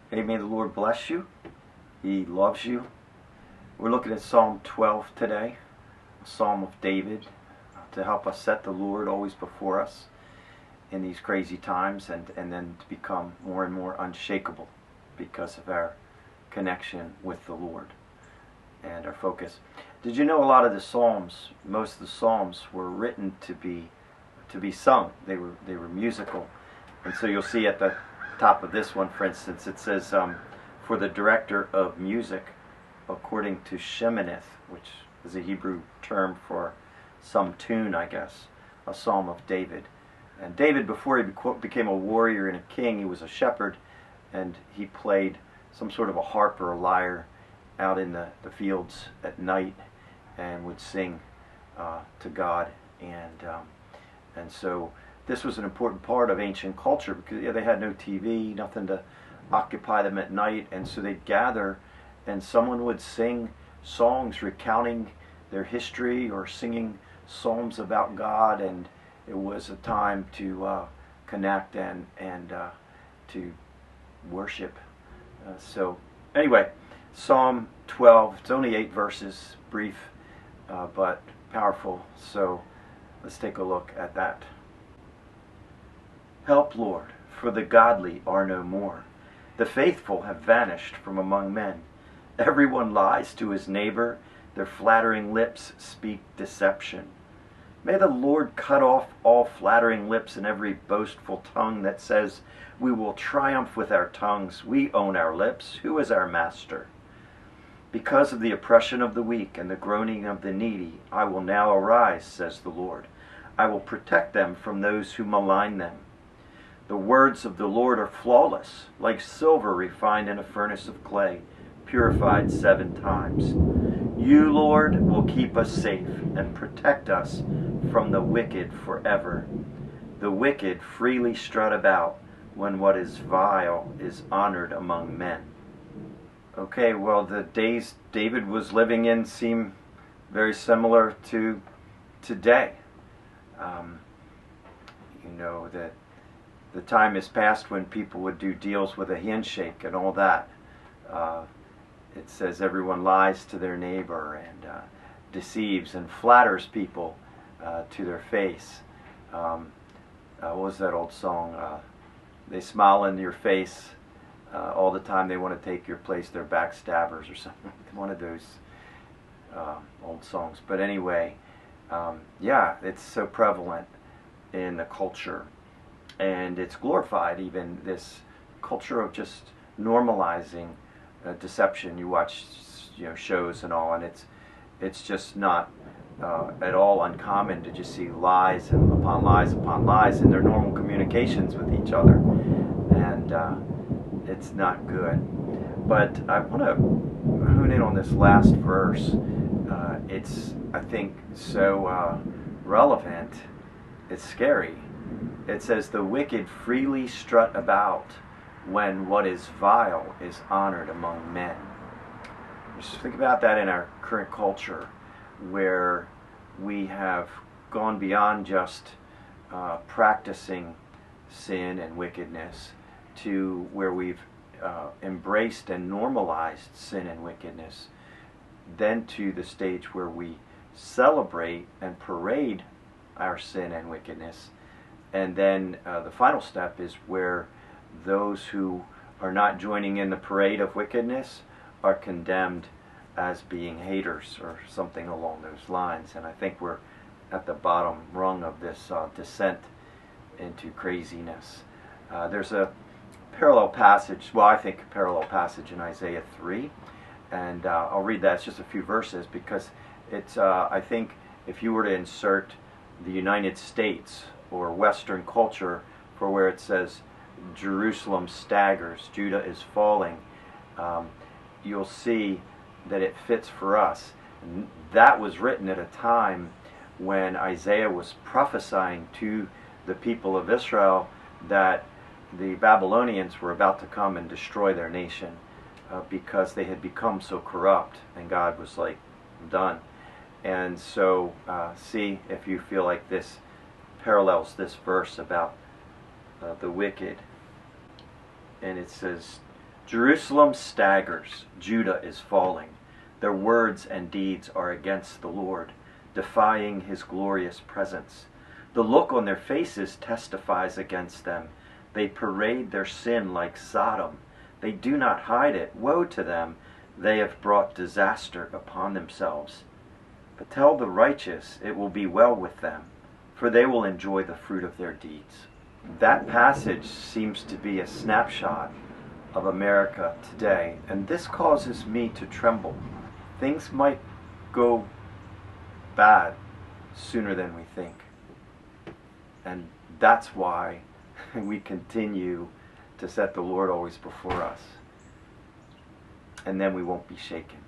Hey, may the Lord bless you. He loves you. We're looking at Psalm 12 today, a psalm of David, to help us set the Lord always before us in these crazy times and then to become more and more unshakable because of our connection with the Lord and our focus. Did you know a lot of the psalms, most of the psalms were written to be sung. They were musical. And so you'll see at the top of this one, for instance, it says, for the director of music, according to Sheminith, which is a Hebrew term for some tune, I guess, a psalm of David. And David, before he became a warrior and a king, he was a shepherd, and he played some sort of a harp or a lyre out in the fields at night and would sing to God. And so this was an important part of ancient culture because they had no TV, nothing to occupy them at night, and so they'd gather and someone would sing songs recounting their history or singing psalms about God, and it was a time to connect and to worship. So anyway, Psalm 12, it's only 8 verses, brief but powerful, so let's take a look at that. Help, Lord, for the godly are no more. The faithful have vanished from among men. Everyone lies to his neighbor. Their flattering lips speak deception. May the Lord cut off all flattering lips and every boastful tongue that says, we will triumph with our tongues. We own our lips. Who is our master? Because of the oppression of the weak and the groaning of the needy, I will now arise, says the Lord. I will protect them from those who malign them. The words of the Lord are flawless, like silver refined in a furnace of clay, purified 7 times. You, Lord, will keep us safe and protect us from the wicked forever. The wicked freely strut about when what is vile is honored among men. Okay, well, the days David was living in seem very similar to today. You know that the time is past when people would do deals with a handshake and all that. It says everyone lies to their neighbor and deceives and flatters people to their face. What was that old song? They smile in your face all the time. They want to take your place. They're backstabbers or something. One of those old songs. But anyway, yeah, it's so prevalent in the culture. And it's glorified, even this culture of just normalizing deception. You watch, shows and all, and it's just not at all uncommon to just see lies and upon lies upon lies in their normal communications with each other, and it's not good. But I want to hone in on this last verse. It's, I think, so relevant. It's scary. It says, the wicked freely strut about when what is vile is honored among men. Just think about that in our current culture, where we have gone beyond just practicing sin and wickedness to where we've embraced and normalized sin and wickedness, then to the stage where we celebrate and parade our sin and wickedness. And then the final step is where those who are not joining in the parade of wickedness are condemned as being haters or something along those lines. And I think we're at the bottom rung of this descent into craziness. There's a parallel passage, well, I think a parallel passage in Isaiah 3, and I'll read that. It's just a few verses because it's, I think, if you were to insert the United States or Western culture for where it says Jerusalem staggers, Judah is falling, you'll see that it fits for us. And that was written at a time when Isaiah was prophesying to the people of Israel that the Babylonians were about to come and destroy their nation because they had become so corrupt, and God was like, I'm done. And so see if you feel like this parallels this verse about the wicked. And it says, Jerusalem staggers, Judah is falling. Their words and deeds are against the Lord, defying his glorious presence. The look on their faces testifies against them. They parade their sin like Sodom. They do not hide it. Woe to them! They have brought disaster upon themselves. But tell the righteous it will be well with them, for they will enjoy the fruit of their deeds. That passage seems to be a snapshot of America today, and this causes me to tremble. Things might go bad sooner than we think. And that's why we continue to set the Lord always before us. And then we won't be shaken.